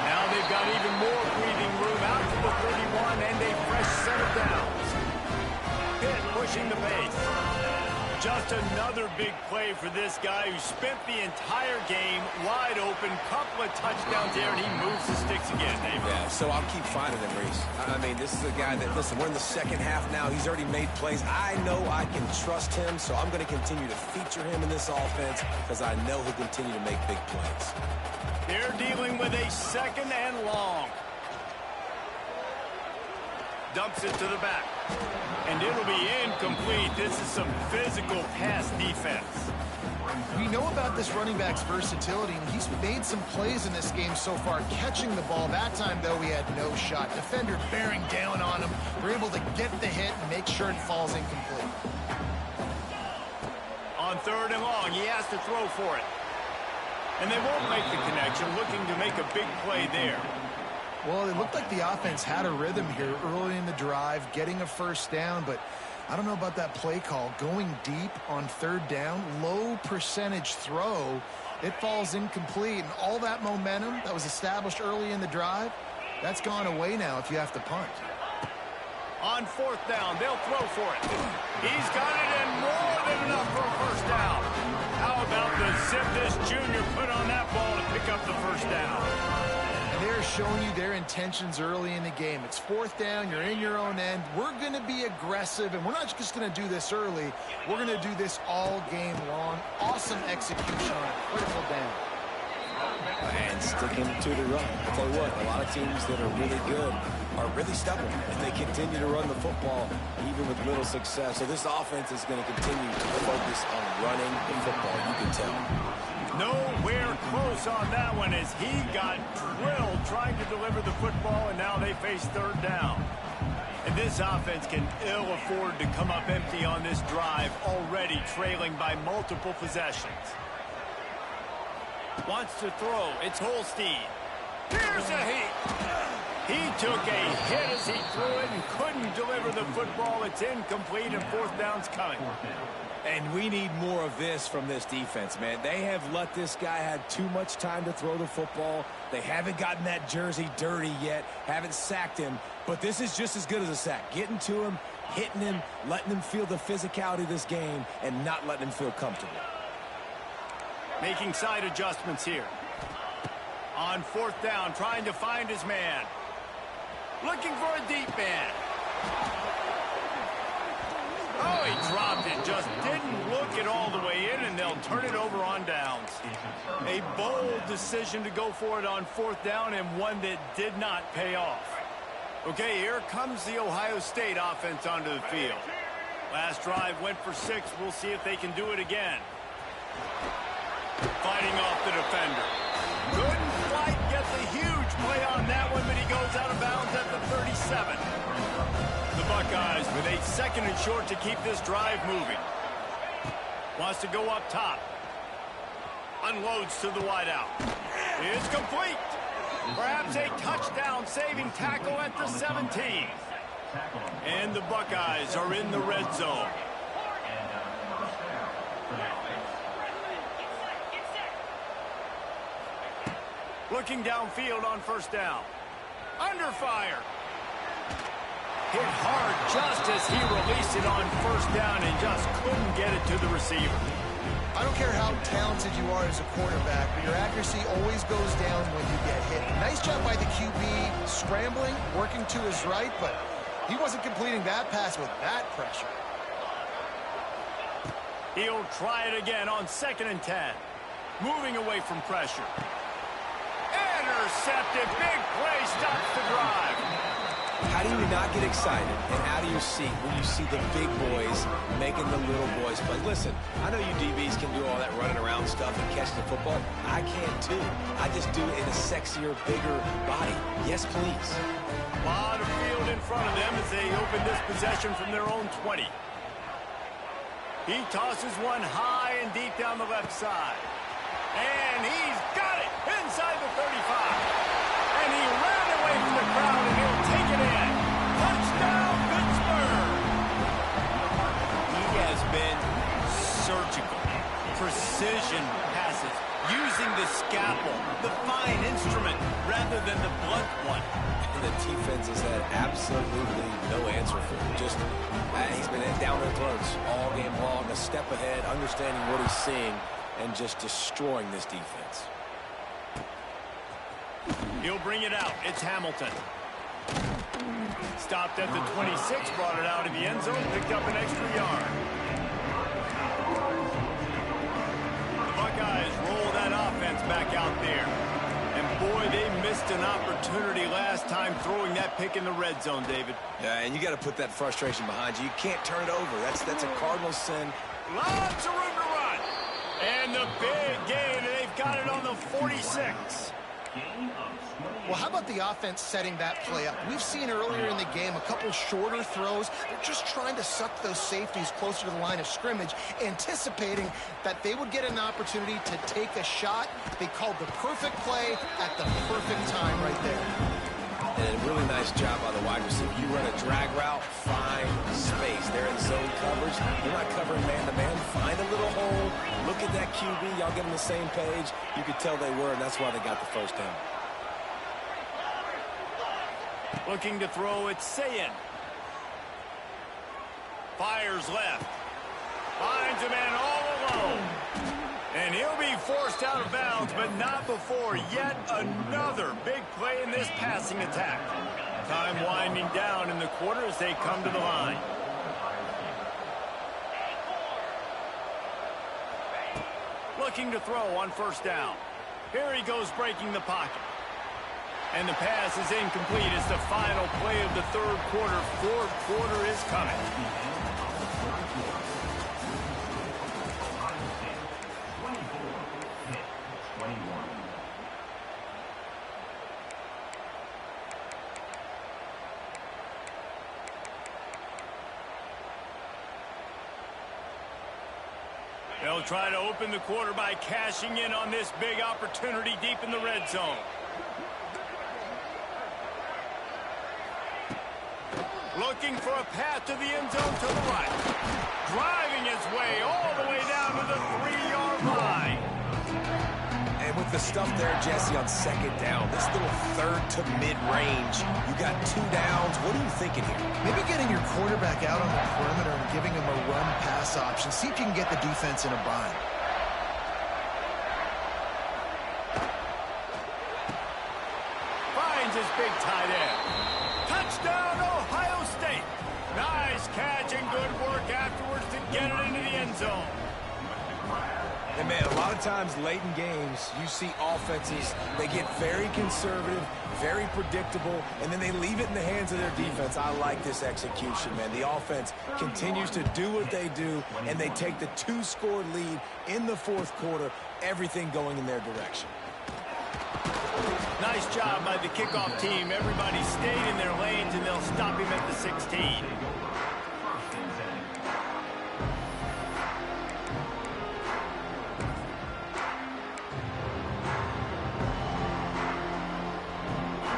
[SPEAKER 1] Now they've got even more breathing room out to the 31 and a fresh set of downs. Pitt pushing the pace. Just another big play for this guy who spent the entire game wide open. Couple of touchdowns there, and he moves the sticks again, Dave.
[SPEAKER 3] Yeah, so I'll keep finding him, Reese. I mean, this is a guy that, listen, we're in the second half now. He's already made plays. I know I can trust him, so I'm going to continue to feature him in this offense because I know he'll continue to make big plays.
[SPEAKER 1] They're dealing with a second and long. Dumps it to the back. And it'll be incomplete. This is some physical pass defense.
[SPEAKER 2] We know about this running back's versatility, and he's made some plays in this game so far, catching the ball. That time, though, he had no shot. Defender bearing down on him. We're able to get the hit and make sure it falls incomplete.
[SPEAKER 1] On third and long, he has to throw for it. And they won't make the connection, looking to make a big play there.
[SPEAKER 2] Well, it looked like the offense had a rhythm here early in the drive, getting a first down, but I don't know about that play call. Going deep on third down, low percentage throw, it falls incomplete, and all that momentum that was established early in the drive, that's gone away now if you have to punt.
[SPEAKER 1] On fourth down, they'll throw for it. He's got it, and more than enough for a first down. How about the zip this junior put on that ball to pick up the first down?
[SPEAKER 2] They're showing you their intentions early in the game. It's fourth down. You're in your own end. We're going to be aggressive, and we're not just going to do this early. We're going to do this all game long. Awesome execution on a critical down.
[SPEAKER 3] And sticking to the run. I'll tell you what, a lot of teams that are really good are really stubborn, and they continue to run the football even with little success. So this offense is going to continue to focus on running the football, you can tell.
[SPEAKER 1] Nowhere close on that one as he got drilled trying to deliver the football, and now they face third down. And this offense can ill afford to come up empty on this drive, already trailing by multiple possessions. Wants to throw. It's Holstein. Here's a heat. He took a hit as he threw it and couldn't deliver the football. It's incomplete, and fourth down's coming.
[SPEAKER 3] And we need more of this from this defense, man. They have let this guy have too much time to throw the football. They haven't gotten that jersey dirty yet, haven't sacked him. But this is just as good as a sack. Getting to him, hitting him, letting him feel the physicality of this game, and not letting him feel comfortable.
[SPEAKER 1] Making side adjustments here. On fourth down, trying to find his man. Looking for a deep man. Oh, he dropped it. Just didn't look it all the way in, and they'll turn it over on downs. A bold decision to go for it on fourth down, and one that did not pay off. Okay, here comes the Ohio State offense onto the field. Last drive went for 6. We'll see if they can do it again. Fighting off the defender. Couldn't quite get the huge play on that one, but he goes out of bounds at the 37. The Buckeyes with a second and short to keep this drive moving. Wants to go up top. Unloads to the wideout. It's complete. Perhaps a touchdown-saving tackle at the 17. And the Buckeyes are in the red zone. Looking downfield on first down. Under fire. Hit hard just as he released it on first down and just couldn't get it to the receiver.
[SPEAKER 2] I don't care how talented you are as a quarterback, but your accuracy always goes down when you get hit. Nice job by the QB scrambling, working to his right, but he wasn't completing that pass with that pressure.
[SPEAKER 1] He'll try it again on 2nd and 10. Moving away from pressure. Intercepted. Big play stops the drive.
[SPEAKER 3] How do you not get excited and out of your seat when you see the big boys making the little boys play? Listen, I know you DBs can do all that running around stuff and catch the football. I can too. I just do it in a sexier, bigger body. Yes, please.
[SPEAKER 1] A lot of field in front of them as they open this possession from their own 20. He tosses one high and deep down the left side. And he's got it inside the 35. And he ran away from the crowd, and he'll take it in. Touchdown, Pittsburgh. He has been surgical. Precision passes. using the scalpel, the fine instrument, rather than the blunt one.
[SPEAKER 3] And the defense has had absolutely no answer for him. Just, he's been down their throats all game long, a step ahead, understanding what he's seeing, and just destroying this defense.
[SPEAKER 1] He'll bring it out. It's Hamilton. Stopped at the 26, brought it out in the end zone, picked up an extra yard. The Buckeyes roll that offense back out there. And boy, they missed an opportunity last time throwing that pick in the red zone, David.
[SPEAKER 3] Yeah, and you got to put that frustration behind you. You can't turn it over. That's a Cardinal sin.
[SPEAKER 1] Lots of room to run. And the big gain, and they've got it on the 46.
[SPEAKER 2] Well, how about the offense setting that play up? We've seen earlier in the game a couple shorter throws. They're just trying to suck those safeties closer to the line of scrimmage, anticipating that they would get an opportunity to take a shot. They called the perfect play at the perfect time right there.
[SPEAKER 3] And a really nice job by the wide receiver. You run a drag route, find space. They're in zone coverage. You're not covering man-to-man. Find a little hole. Look at that QB. Y'all get on the same page. You could tell they were, and that's why they got the first down.
[SPEAKER 1] Looking to throw, it's Sayin. Fires left. Finds a man all alone. And he'll be forced out of bounds, but not before yet another big play in this passing attack. Time winding down in the quarter as they come to the line. Looking to throw on first down. Here he goes breaking the pocket. And the pass is incomplete. It's the final play of the third quarter. Fourth quarter is coming. They'll try to open the quarter by cashing in on this big opportunity deep in the red zone. Looking for a path to the end zone to the right. Driving his way all the way down to the 3-yard line.
[SPEAKER 3] And with the stuff there, Jesse, on second down, this little third to mid-range, you got 2 downs. What are you thinking here?
[SPEAKER 2] Maybe getting your quarterback out on the perimeter and giving him a run-pass option. See if you can get the defense in a bind.
[SPEAKER 1] Finds his big tight end. Touchdown, Ohio State. Nice catch and good work afterwards to get it into the end zone.
[SPEAKER 3] And, man, a lot of times late in games, you see offenses, they get very conservative, very predictable, and then they leave it in the hands of their defense. I like this execution, man. The offense continues to do what they do, and they take the 2-score lead in the fourth quarter, everything going in their direction.
[SPEAKER 1] Nice job by the kickoff team. Everybody stayed in their lanes, and they'll stop him at the 16.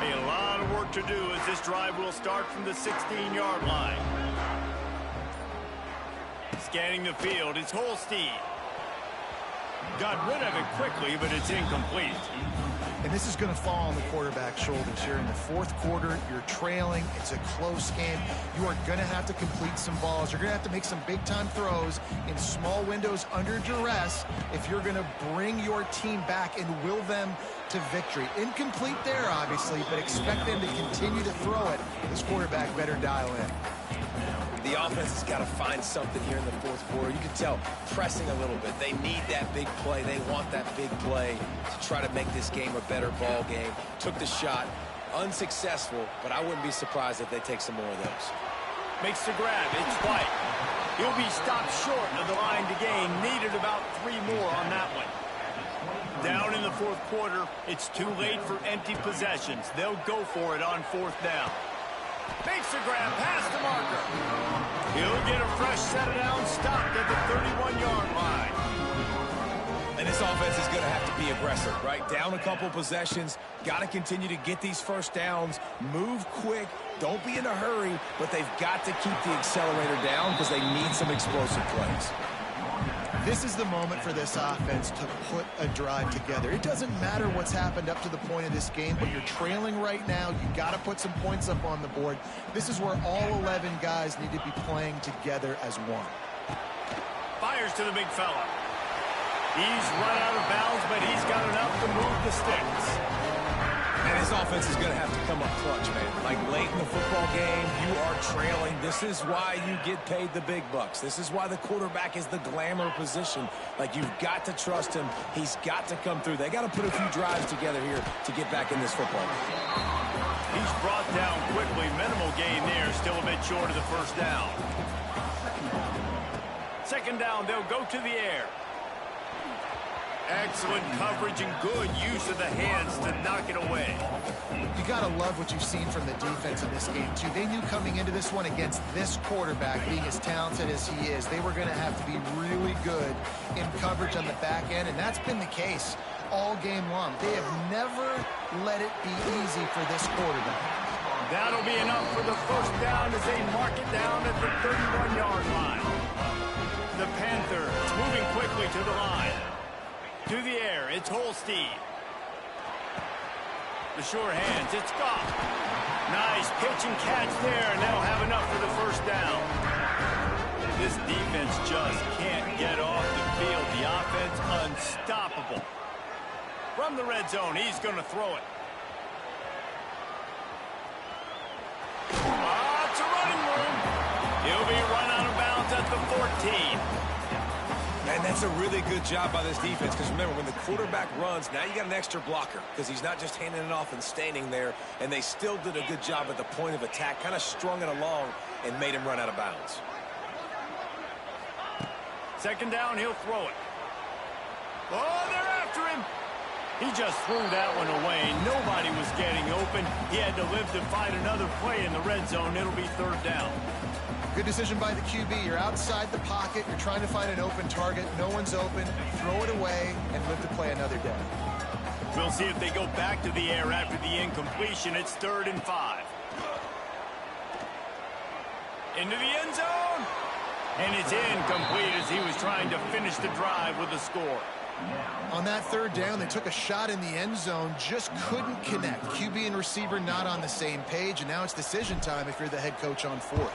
[SPEAKER 1] A lot of work to do as this drive will start from the 16-yard line. Scanning the field, it's Holstein. Got rid of it quickly, but it's incomplete.
[SPEAKER 2] And this is going to fall on the quarterback's shoulders here in the fourth quarter. You're trailing. It's a close game. You are going to have to complete some balls. You're going to have to make some big-time throws in small windows under duress if you're going to bring your team back and will them to victory. Incomplete there, obviously, but expect them to continue to throw it. This quarterback better dial in.
[SPEAKER 3] The offense has got to find something here in the fourth quarter. You can tell pressing a little bit. They need that big play. They want that big play to try to make this game a better ball game. Took the shot. Unsuccessful, but I wouldn't be surprised if they take some more of those.
[SPEAKER 1] Makes the grab. It's White. He'll be stopped short of the line to gain. Needed about 3 more on that one. Down in the fourth quarter, it's too late for empty possessions. They'll go for it on fourth down. Makes the grab past the marker. He'll get a fresh set of downs stopped at the 31-yard line.
[SPEAKER 3] And this offense is going to have to be aggressive, right? Down a couple possessions. Got to continue to get these first downs. Move quick. Don't be in a hurry, but they've got to keep the accelerator down because they need some explosive plays.
[SPEAKER 2] This is the moment for this offense to put a drive together. It doesn't matter what's happened up to the point of this game, but you're trailing right now. You got to put some points up on the board. This is where all 11 guys need to be playing together as one.
[SPEAKER 1] Fires to the big fella. He's run out of bounds, but he's got enough to move the sticks.
[SPEAKER 3] And his offense is going to have to come up clutch, man. Like late in the football game, you are trailing. This is why you get paid the big bucks. This is why the quarterback is the glamour position. Like, you've got to trust him. He's got to come through. They got to put a few drives together here to get back in this football game.
[SPEAKER 1] He's brought down quickly. Minimal gain there. Still a bit short of the first down. Second down, they'll go to the air. Excellent coverage and good use of the hands to knock it away.
[SPEAKER 2] You got to love what you've seen from the defense in this game, too. They knew coming into this one against this quarterback, being as talented as he is, they were going to have to be really good in coverage on the back end, and that's been the case all game long. They have never let it be easy for this quarterback.
[SPEAKER 1] That'll be enough for the first down as they mark it down at the 31-yard line. The Panthers moving quickly to the line. To the air, it's Holstein. The sure hands, it's Goff. Nice pitch and catch there, and they'll have enough for the first down. This defense just can't get off the field. The offense unstoppable. From the red zone, he's going to throw it. It's a running room. He'll be run out of bounds at the 14.
[SPEAKER 3] And that's a really good job by this defense, because remember, when the quarterback runs, now you got an extra blocker, because he's not just handing it off and standing there, and they still did a good job at the point of attack, kind of strung it along and made him run out of bounds.
[SPEAKER 1] Second down, he'll throw it. Oh, they're after him. He just threw that one away. Nobody was getting open. He had to live to fight another play in the red zone. It'll be third down.
[SPEAKER 2] Good decision by the QB. You're outside the pocket. You're trying to find an open target. No one's open. Throw it away and live to play another day.
[SPEAKER 1] We'll see if they go back to the air after the incompletion. It's 3rd and 5. Into the end zone. And it's incomplete as he was trying to finish the drive with a score.
[SPEAKER 2] On that third down, they took a shot in the end zone, just couldn't connect. QB and receiver not on the same page, and now it's decision time if you're the head coach on 4th.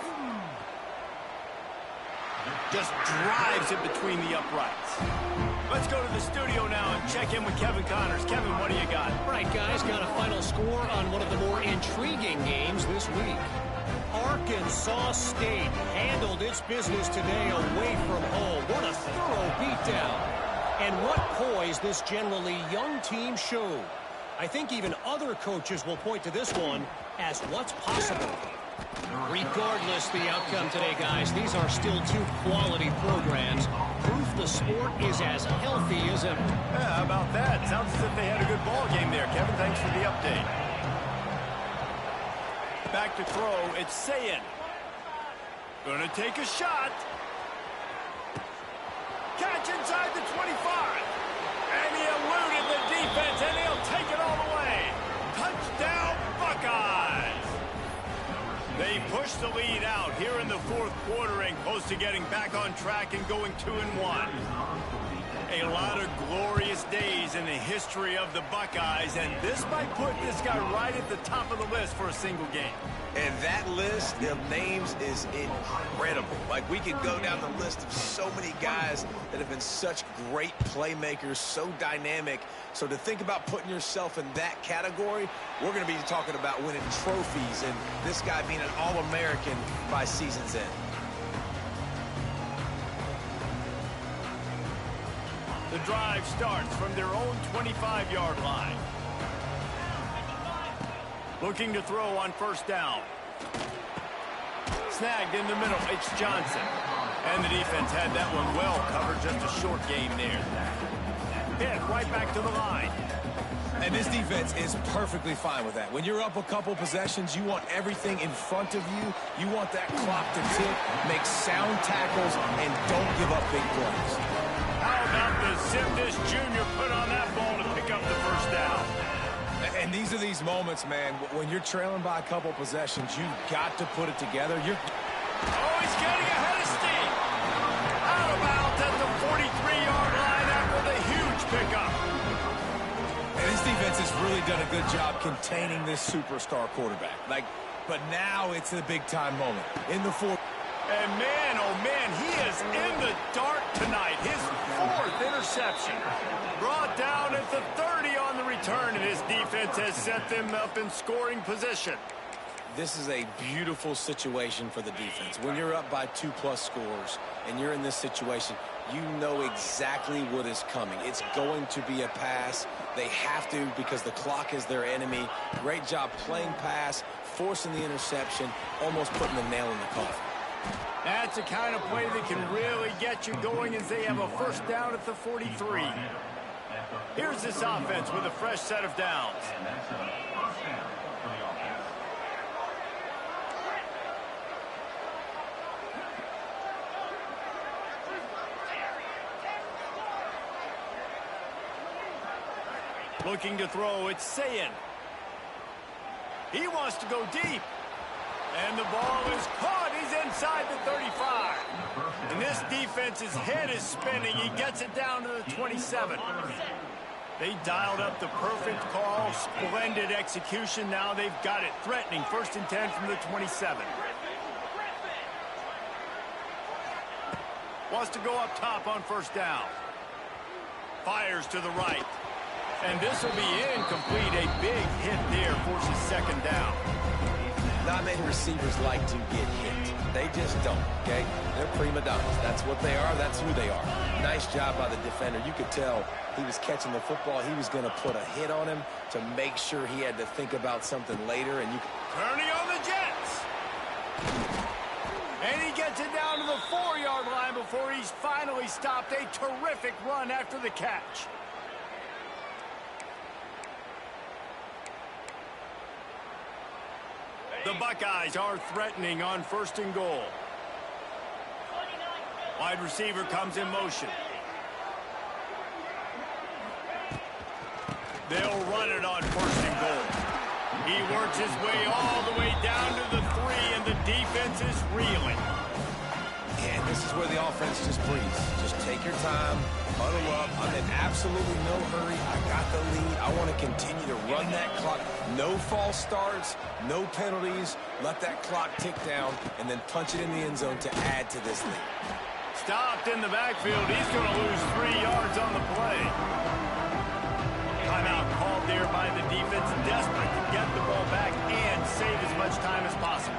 [SPEAKER 1] Just drives it between the uprights. Let's go to the studio now and check in with Kevin Connors. Kevin, what do you got?
[SPEAKER 4] All right, guys, got a final score on one of the more intriguing games this week. Arkansas State handled its business today away from home. What a thorough beatdown. And what poise this generally young team showed. I think even other coaches will point to this one as what's possible. Regardless the outcome today, guys, these are still two quality programs. Proof the sport is as healthy as ever.
[SPEAKER 1] Yeah, how about that? Sounds as if they had a good ball game there. Kevin, thanks for the update. Back to throw, it's Sayin. Gonna take a shot. Catch inside the 25. And he eluded the defense, and he'll take it all the way. Touchdown, Buckeyes. They push the lead out here in the 4th quarter and close to getting back on track and going 2-1. A lot of glorious days in the history of the Buckeyes, and this might put this guy right at the top of the list for a single game.
[SPEAKER 3] And that list of names is incredible. Like, we could go down the list of so many guys that have been such great playmakers, so dynamic. So to think about putting yourself in that category, we're going to be talking about winning trophies and this guy being an All-American by season's end.
[SPEAKER 1] The drive starts from their own 25-yard line. Looking to throw on first down. Snagged in the middle, it's Johnson. And the defense had that one well covered, just a short game there. Hit right back to the line.
[SPEAKER 3] And this defense is perfectly fine with that. When you're up a couple possessions, you want everything in front of you. You want that clock to tick, make sound tackles, and don't give up big plays.
[SPEAKER 1] How about the zip this junior put on that ball to pick up the first down?
[SPEAKER 3] And these are these moments, man, when you're trailing by a couple possessions, you've got to put it together.
[SPEAKER 1] Oh, he's getting ahead of steam. Out of bounds at the 43. pick up.
[SPEAKER 3] And his defense has really done a good job containing this superstar quarterback. But now it's a big-time moment. In the fourth.
[SPEAKER 1] And man, oh man, he is in the dark tonight. His 4th interception. Brought down at the 30 on the return, and his defense has set them up in scoring position.
[SPEAKER 3] This is a beautiful situation for the defense. When you're up by 2+ scores and you're in this situation, you know exactly what is coming. It's going to be a pass. They have to because the clock is their enemy. Great job playing pass, forcing the interception, almost putting the nail in the coffin.
[SPEAKER 1] That's the kind of play that can really get you going as they have a first down at the 43. Here's this offense with a fresh set of downs. Looking to throw, it's Sayin. He wants to go deep. And the ball is caught. He's inside the 35. And this defense's head is spinning. He gets it down to the 27. They dialed up the perfect call. Splendid execution. Now they've got it. Threatening 1st and 10 from the 27. Wants to go up top on 1st down. Fires to the right. And this will be incomplete. A big hit there forces 2nd down.
[SPEAKER 3] Not many receivers like to get hit. They just don't, okay? They're prima donnas. That's what they are. That's who they are. Nice job by the defender. You could tell he was catching the football. He was going to put a hit on him to make sure he had to think about something later. And
[SPEAKER 1] Kearney on the Jets. And he gets it down to the 4-yard line before he's finally stopped. A terrific run after the catch. The Buckeyes are threatening on 1st and goal. Wide receiver comes in motion. They'll run it on 1st and goal. He works his way all the way down to the 3, and the defense is reeling.
[SPEAKER 3] And this is where the offense just breathes. Just take your time, huddle up. I'm in absolutely no hurry. I got the lead. I want to continue to run that clock. No false starts, no penalties. Let that clock tick down, and then punch it in the end zone to add to this lead.
[SPEAKER 1] Stopped in the backfield. He's going to lose 3 yards on the play. Timeout called there by the defense, desperate to get the ball back and save as much time as possible.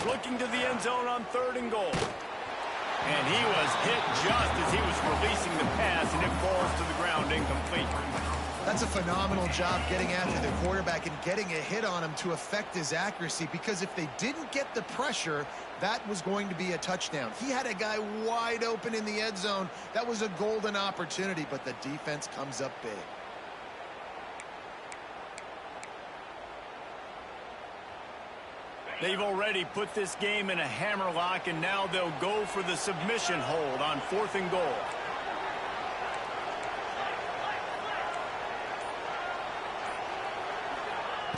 [SPEAKER 1] Looking to the end zone on 3rd and goal. And he was hit just as he was releasing the pass, and it falls to the ground incomplete.
[SPEAKER 2] That's a phenomenal job getting after the quarterback and getting a hit on him to affect his accuracy, because if they didn't get the pressure, that was going to be a touchdown. He had a guy wide open in the end zone. That was a golden opportunity, but the defense comes up big.
[SPEAKER 1] They've already put this game in a hammerlock, and now they'll go for the submission hold on 4th and goal.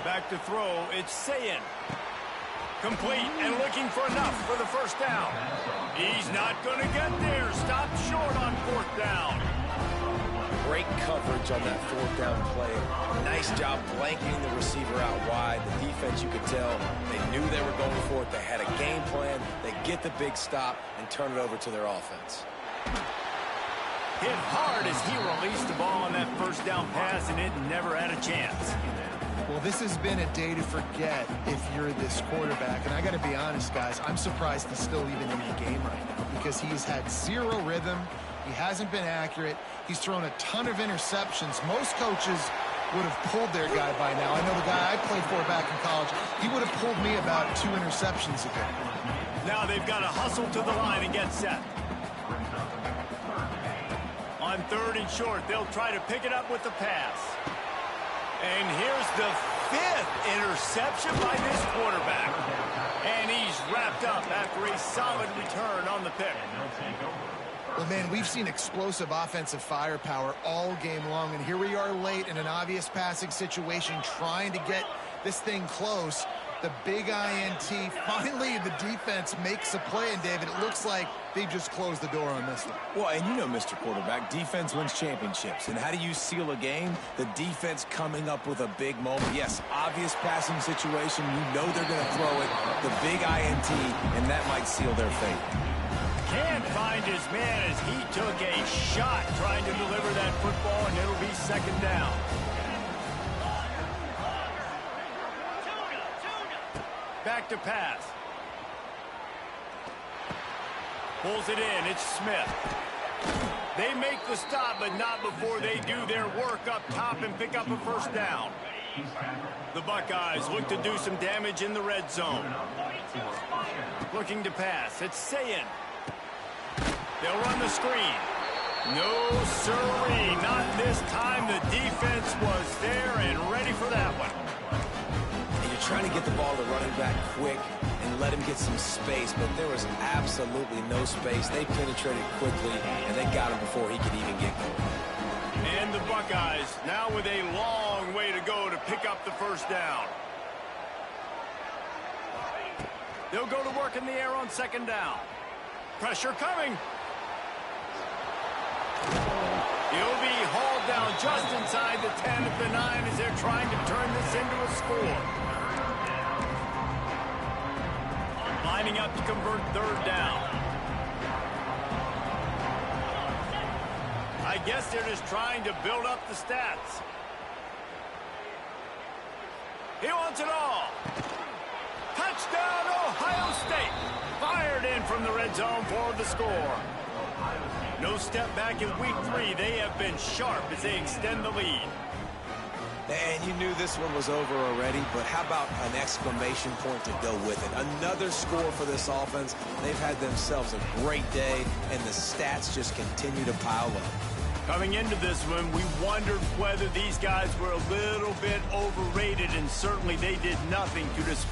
[SPEAKER 1] Back to throw, it's Sayin. Complete and looking for enough for the 1st down. He's not going to get there. Stopped short on 4th down.
[SPEAKER 3] Great coverage on that 4th down play. Nice job blanketing the receiver out wide. The defense, you could tell, they knew they were going for it. They had a game plan. They get the big stop and turn it over to their offense.
[SPEAKER 1] Hit hard as he released the ball on that 1st down pass, and it never had a chance.
[SPEAKER 2] Well, this has been a day to forget if you're this quarterback. And I got to be honest, guys, I'm surprised he's still even in the game right now, because he's had zero rhythm. He hasn't been accurate. He's thrown a ton of interceptions. Most coaches would have pulled their guy by now. I know the guy I played for back in college, he would have pulled me about 2 interceptions ago.
[SPEAKER 1] Now they've got to hustle to the line and get set. On 3rd and short, they'll try to pick it up with the pass. And here's the 5th interception by this quarterback. And he's wrapped up after a solid return on the pick.
[SPEAKER 2] Well, man, we've seen explosive offensive firepower all game long, and here we are late in an obvious passing situation trying to get this thing close. The big INT. Finally, the defense makes a play, and David, it looks like they just closed the door on this one.
[SPEAKER 3] Well, and you know, Mr. Quarterback, defense wins championships. And how do you seal a game? The defense coming up with a big moment. Yes, obvious passing situation. You know they're going to throw it. The big INT, and that might seal their fate.
[SPEAKER 1] Can't find his man as he took a shot trying to deliver that football, and it'll be second down. Back to pass. Pulls it in. It's Smith. They make the stop, but not before they do their work up top and pick up a first down. The Buckeyes look to do some damage in the red zone. Looking to pass. It's Sayin. They'll run the screen. No, sirree. Not this time. The defense was there and ready for that one.
[SPEAKER 3] Trying to get the ball to running back quick and let him get some space, but there was absolutely no space. They penetrated quickly, and they got him before he could even get going.
[SPEAKER 1] And the Buckeyes now with a long way to go to pick up the first down. They'll go to work in the air on second down. Pressure coming. He'll be hauled down just inside the 10 at the 9 as they're trying to turn this into a score. Lining up to convert third down. I guess they're just trying to build up the stats. He wants it all. Touchdown, Ohio State. Fired in from the red zone for the score. No step back in week 3. They have been sharp as they extend the lead.
[SPEAKER 3] And you knew this one was over already, but how about an exclamation point to go with it? Another score for this offense. They've had themselves a great day, and the stats just continue to pile up.
[SPEAKER 1] Coming into this one, we wondered whether these guys were a little bit overrated, and certainly they did nothing to dispel